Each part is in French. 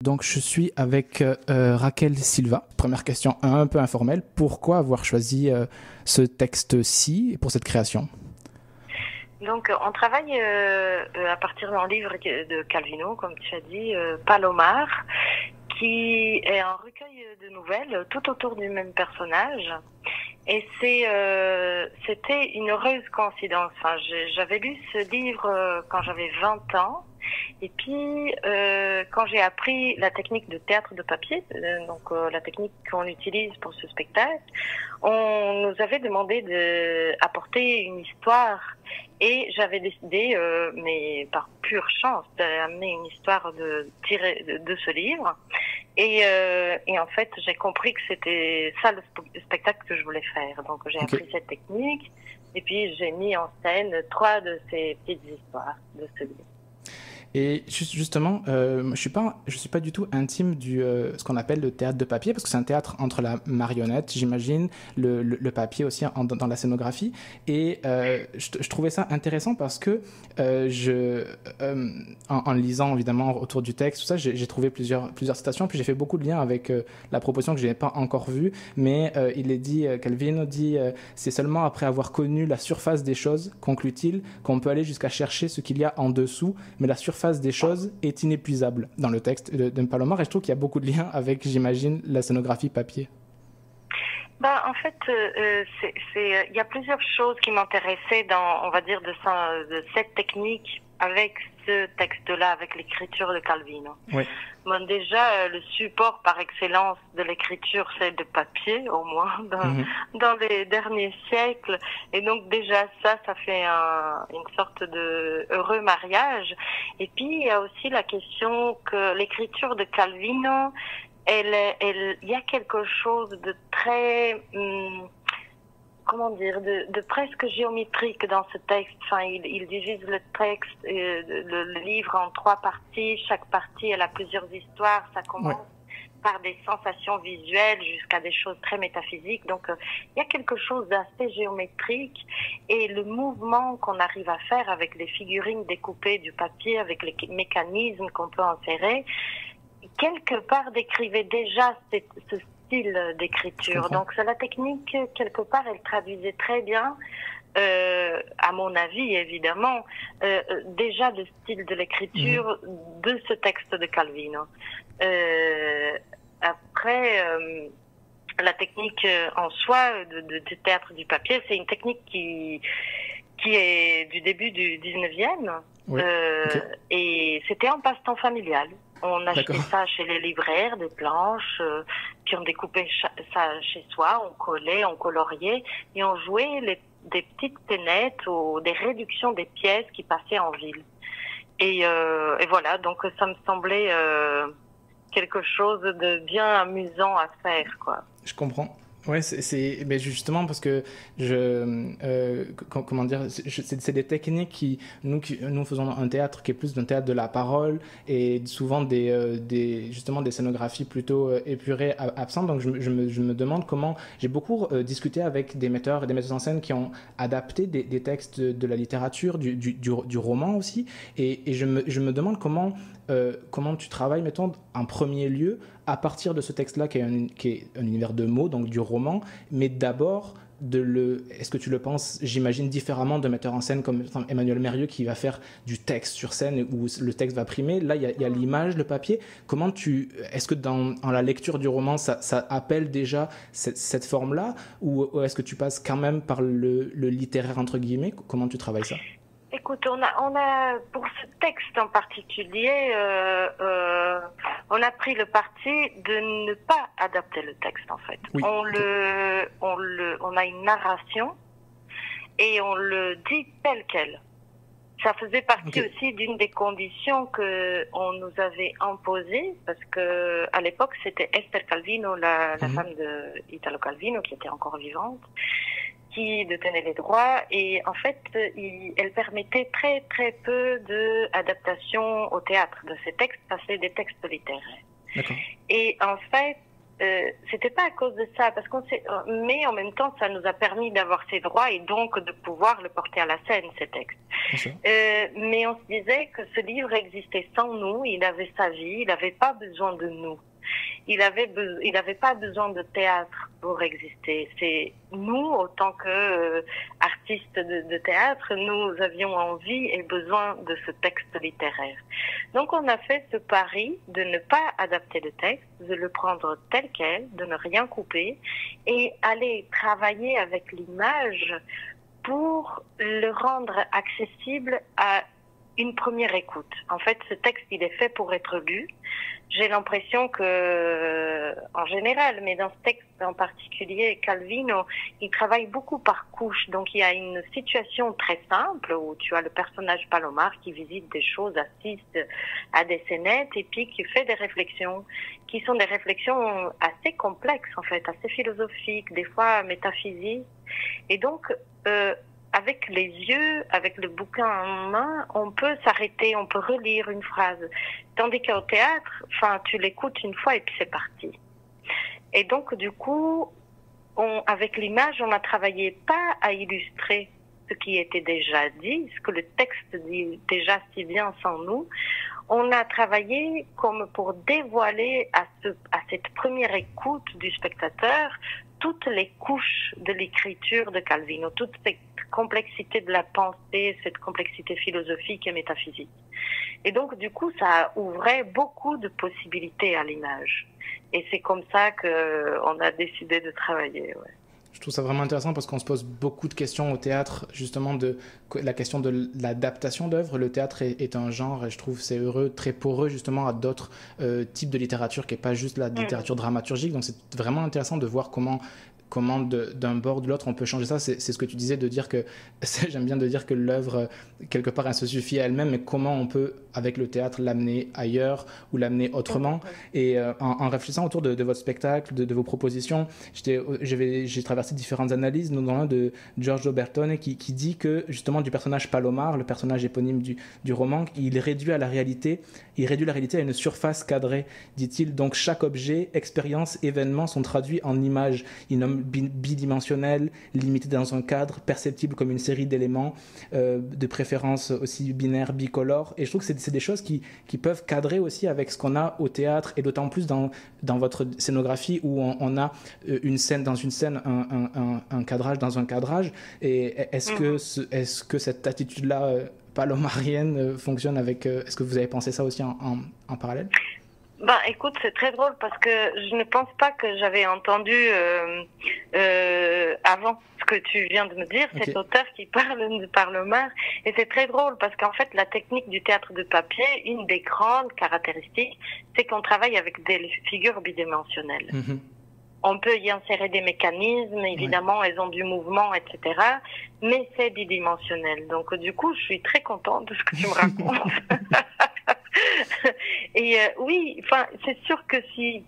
Donc, je suis avec Raquel Silva. Première question un peu informelle. Pourquoi avoir choisi ce texte-ci pour cette création? Donc, on travaille à partir d'un livre de Calvino, comme tu as dit, Palomar, qui est un recueil de nouvelles tout autour du même personnage. Et c'était une heureuse coïncidence. Enfin, j'avais lu ce livre quand j'avais 20 ans. Et puis, quand j'ai appris la technique de théâtre de papier, la technique qu'on utilise pour ce spectacle, on nous avait demandé d'apporter une histoire. Et j'avais décidé, mais par pure chance, d'amener une histoire de ce livre. Et en fait, j'ai compris que c'était ça le spectacle que je voulais faire. Donc, j'ai appris cette technique. Et puis, j'ai mis en scène 3 de ces petites histoires de ce livre. Et justement, je suis pas du tout intime du ce qu'on appelle le théâtre de papier, parce que c'est un théâtre entre la marionnette, j'imagine, le papier aussi dans la scénographie. Et je trouvais ça intéressant parce que en lisant évidemment autour du texte, tout ça, j'ai trouvé plusieurs citations, puis j'ai fait beaucoup de liens avec la proposition que je n'avais pas encore vue, mais il est dit, Calvino dit, c'est seulement après avoir connu la surface des choses, conclut-il, qu'on peut aller jusqu'à chercher ce qu'il y a en dessous, mais la surface des choses est inépuisable dans le texte de Palomar, et je trouve qu'il y a beaucoup de liens avec, j'imagine, la scénographie papier. En fait, il y a plusieurs choses qui m'intéressaient dans, on va dire, de cette technique avec ce texte-là, avec l'écriture de Calvino. Oui. Bon, déjà, le support par excellence de l'écriture, c'est de papier, au moins, dans les derniers siècles. Et donc, déjà, ça fait une sorte de heureux mariage. Et puis, il y a aussi la question que l'écriture de Calvino, il y a quelque chose de très, comment dire, de presque géométrique dans ce texte. Enfin, il divise le texte, le livre en 3 parties. Chaque partie, elle a plusieurs histoires. Ça commence par des sensations visuelles jusqu'à des choses très métaphysiques. Donc, il y a quelque chose d'assez géométrique. Et le mouvement qu'on arrive à faire avec les figurines découpées du papier, avec les mécanismes qu'on peut insérer, quelque part décrivait déjà ce style d'écriture. Donc, c'est la technique, quelque part, elle traduisait très bien, à mon avis, évidemment, déjà le style de l'écriture de ce texte de Calvino. Après, la technique en soi du théâtre du papier, c'est une technique qui est du début du 19e. Et c'était un passe-temps familial. On achetait ça chez les libraires, des planches, puis on découpait ça chez soi, on collait, on coloriait, et on jouait des petites scénettes ou des réductions des pièces qui passaient en ville. Et voilà, donc ça me semblait quelque chose de bien amusant à faire, quoi. Je comprends. Ouais, mais justement parce que comment dire, c'est des techniques qui nous faisons un théâtre qui est plus d'un théâtre de la parole et souvent justement des scénographies plutôt épurées, absentes. Donc je me demande comment, j'ai beaucoup discuté avec des metteurs et des metteuses en scène qui ont adapté des textes de la littérature, du roman aussi, et je me demande comment tu travailles, mettons, en premier lieu, à partir de ce texte-là qui est un univers de mots, donc du roman, mais d'abord, est-ce que tu le penses, j'imagine, différemment d'un metteur en scène comme Emmanuel Mérieux qui va faire du texte sur scène où le texte va primer? Là, il y a l'image, le papier. Est-ce que dans la lecture du roman, ça appelle déjà cette forme-là, ou est-ce que tu passes quand même par le littéraire, entre guillemets? Comment tu travailles ça? Écoute, on a pour ce texte en particulier, on a pris le parti de ne pas adapter le texte en fait. Oui. On a une narration et on le dit tel quel. Ça faisait partie aussi d'une des conditions que on nous avait imposées parce que à l'époque c'était Esther Calvino, la femme de Italo Calvino qui était encore vivante, qui détenait les droits, et en fait, elle permettait très très peu d'adaptation au théâtre de ces textes, parce que c'est des textes littéraires. D'accord. Et en fait, c'était pas à cause de ça, parce mais en même temps, ça nous a permis d'avoir ces droits et donc de pouvoir le porter à la scène, ces textes. Mais on se disait que ce livre existait sans nous, il avait sa vie, il n'avait pas besoin de nous. Il avait pas besoin de théâtre pour exister. C'est nous, autant que artistes de théâtre, nous avions envie et besoin de ce texte littéraire. Donc on a fait ce pari de ne pas adapter le texte, de le prendre tel quel, de ne rien couper et aller travailler avec l'image pour le rendre accessible à une première écoute. En fait, ce texte, il est fait pour être lu. J'ai l'impression que, en général, mais dans ce texte en particulier, Calvino, il travaille beaucoup par couches. Donc, il y a une situation très simple où tu as le personnage Palomar qui visite des choses, assiste à des scénettes et puis qui fait des réflexions qui sont des réflexions assez complexes, en fait, assez philosophiques, des fois métaphysiques. Et donc, avec les yeux, avec le bouquin en main, on peut s'arrêter, on peut relire une phrase. Tandis qu'au théâtre, tu l'écoutes une fois et puis c'est parti. Et donc, du coup, avec l'image, on a travaillé pas à illustrer ce qui était déjà dit, ce que le texte dit déjà si bien sans nous. On a travaillé comme pour dévoiler à cette première écoute du spectateur toutes les couches de l'écriture de Calvino, toute cette complexité de la pensée, cette complexité philosophique et métaphysique. Et donc, du coup, ça ouvrait beaucoup de possibilités à l'image. Et c'est comme ça qu'on a décidé de travailler, ouais. Je trouve ça vraiment intéressant parce qu'on se pose beaucoup de questions au théâtre, justement, de la question de l'adaptation d'œuvres. Le théâtre est un genre, et je trouve c'est très poreux, justement, à d'autres types de littérature qui n'est pas juste la littérature dramaturgique. Donc, c'est vraiment intéressant de voir comment d'un bord de l'autre on peut changer ça. C'est ce que tu disais, de dire que j'aime bien de dire que l'œuvre quelque part elle se suffit à elle-même, mais comment on peut avec le théâtre l'amener ailleurs ou l'amener autrement. Et en réfléchissant autour de votre spectacle, de vos propositions, j'ai traversé différentes analyses, notamment de Giorgio Bertone qui dit que justement du personnage Palomar, le personnage éponyme du roman, il réduit la réalité à une surface cadrée, dit-il. Donc chaque objet, expérience, événement sont traduits en images. Il nomme bidimensionnel, limité dans un cadre, perceptible comme une série d'éléments, de préférence aussi binaire, bicolore. Et je trouve que c'est des choses qui peuvent cadrer aussi avec ce qu'on a au théâtre, et d'autant plus dans votre scénographie où on a une scène dans une scène, un cadrage dans un cadrage. Et est-ce que cette attitude-là palomarienne fonctionne avec... Est-ce que vous avez pensé ça aussi en parallèle ? Écoute, c'est très drôle parce que je ne pense pas que j'avais entendu avant ce que tu viens de me dire, okay. Cet auteur qui parle de Palomar. Et c'est très drôle parce qu'en fait, la technique du théâtre de papier, une des grandes caractéristiques, c'est qu'on travaille avec des figures bidimensionnelles. On peut y insérer des mécanismes, évidemment, elles ont du mouvement, etc. Mais c'est bidimensionnel. Donc, du coup, je suis très contente de ce que tu me racontes. Et oui, c'est sûr que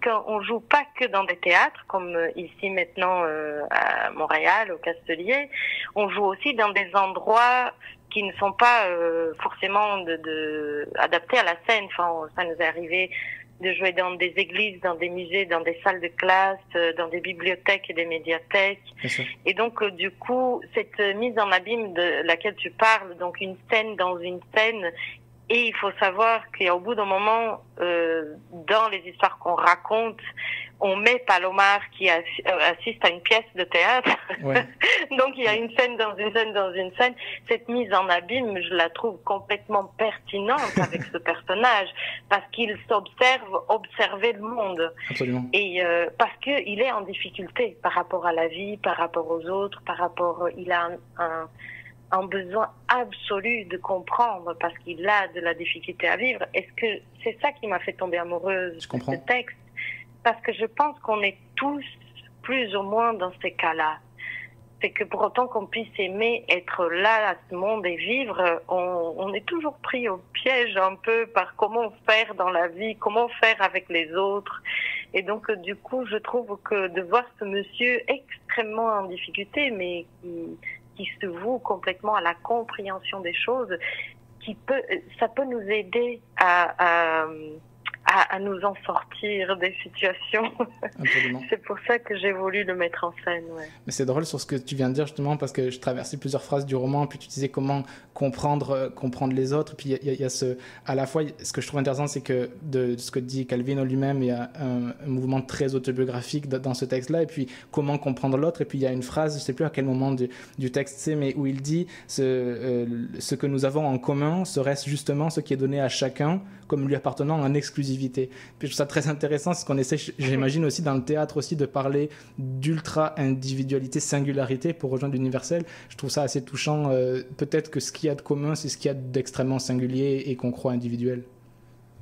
quand on joue pas que dans des théâtres, comme ici maintenant à Montréal, au Castelier, on joue aussi dans des endroits qui ne sont pas forcément adaptés à la scène. Ça nous est arrivé de jouer dans des églises, dans des musées, dans des salles de classe, dans des bibliothèques et des médiathèques. Et donc, du coup, cette mise en abîme de laquelle tu parles, donc une scène dans une scène. Et il faut savoir qu'au bout d'un moment, dans les histoires qu'on raconte, on met Palomar qui assiste à une pièce de théâtre. Ouais. Donc il y a une scène dans une scène dans une scène. Cette mise en abîme, je la trouve complètement pertinente avec ce personnage parce qu'il observer le monde. Absolument. Et parce que il est en difficulté par rapport à la vie, par rapport aux autres, il a un besoin absolu de comprendre parce qu'il a de la difficulté à vivre. Est-ce que c'est ça qui m'a fait tomber amoureuse de ce texte? Parce que je pense qu'on est tous plus ou moins dans ces cas-là. C'est que pour autant qu'on puisse aimer être là à ce monde et vivre, on est toujours pris au piège un peu par comment faire dans la vie, comment faire avec les autres. Et donc, du coup, je trouve que de voir ce monsieur extrêmement en difficulté, mais qui se voue complètement à la compréhension des choses, ça peut nous aider à à nous en sortir des situations. Absolument. C'est pour ça que j'ai voulu le mettre en scène. Ouais. Mais c'est drôle sur ce que tu viens de dire justement parce que je traversais plusieurs phrases du roman, puis tu disais comment comprendre les autres. Puis il y a à la fois, ce que je trouve intéressant, c'est que de ce que dit Calvino lui-même, il y a un mouvement très autobiographique dans ce texte-là, et puis comment comprendre l'autre. Et puis il y a une phrase, je ne sais plus à quel moment du texte c'est, mais où il dit ce que nous avons en commun serait-ce justement ce qui est donné à chacun comme lui appartenant en exclusivité. Puis je trouve ça très intéressant, c'est ce qu'on essaie, j'imagine aussi dans le théâtre aussi, de parler d'ultra-individualité, singularité pour rejoindre l'universel. Je trouve ça assez touchant. Peut-être que ce qu'il y a de commun, c'est ce qu'il y a d'extrêmement singulier et qu'on croit individuel.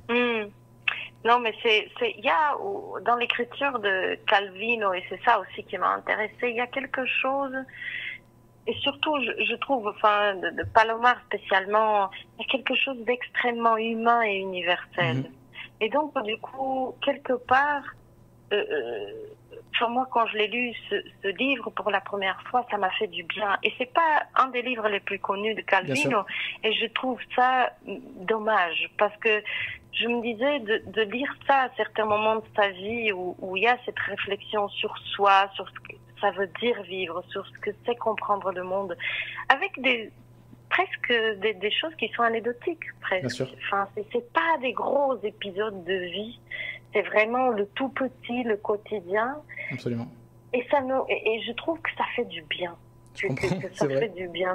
Non, mais il y a dans l'écriture de Calvino, et c'est ça aussi qui m'a intéressée, il y a quelque chose. Et surtout, je trouve, enfin, de Palomar spécialement, il y a quelque chose d'extrêmement humain et universel. Et donc, du coup, quelque part, moi, quand je l'ai lu, ce livre, pour la première fois, ça m'a fait du bien. Et c'est pas un des livres les plus connus de Calvino. Et je trouve ça dommage, parce que je me disais de lire ça à certains moments de sa vie où il y a cette réflexion sur soi, sur ce que ça veut dire vivre, sur ce que c'est comprendre le monde, avec presque des choses qui sont anecdotiques, presque. Enfin, c'est pas des gros épisodes de vie, c'est vraiment le tout petit, le quotidien. Absolument. Et et je trouve que ça fait du bien. Je comprends, que ça fait du bien.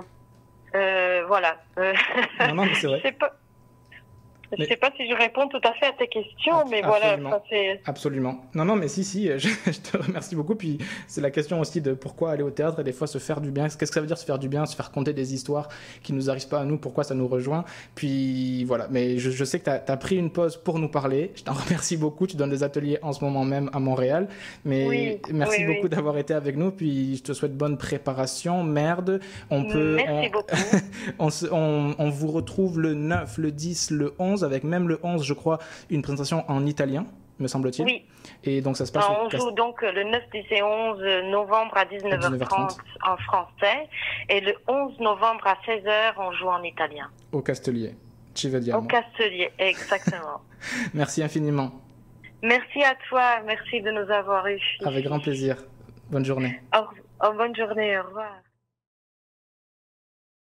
Voilà. Non, mais c'est vrai. Je ne sais pas si je réponds tout à fait à tes questions, mais voilà. Absolument. Non, mais si, je te remercie beaucoup. Puis c'est la question aussi de pourquoi aller au théâtre et des fois se faire du bien. Qu'est-ce que ça veut dire se faire du bien, se faire conter des histoires qui ne nous arrivent pas à nous, pourquoi ça nous rejoint. Puis voilà, mais je sais que tu as pris une pause pour nous parler. Je t'en remercie beaucoup. Tu donnes des ateliers en ce moment même à Montréal. Mais merci beaucoup d'avoir été avec nous. Puis je te souhaite bonne préparation. Merci beaucoup. On vous retrouve le 9, le 10, le 11. Avec même le 11, je crois, une présentation en italien, me semble-t-il. Oui. Et donc ça se passe on joue donc le 9, 10 et 11 novembre à 19h30 en français. Et le 11 novembre à 16h, on joue en italien. Au Castelier. Ci vediamo. Au Castelier, exactement. Merci infiniment. Merci à toi. Merci de nous avoir eus. Avec grand plaisir. Bonne journée. Bonne journée. Au revoir.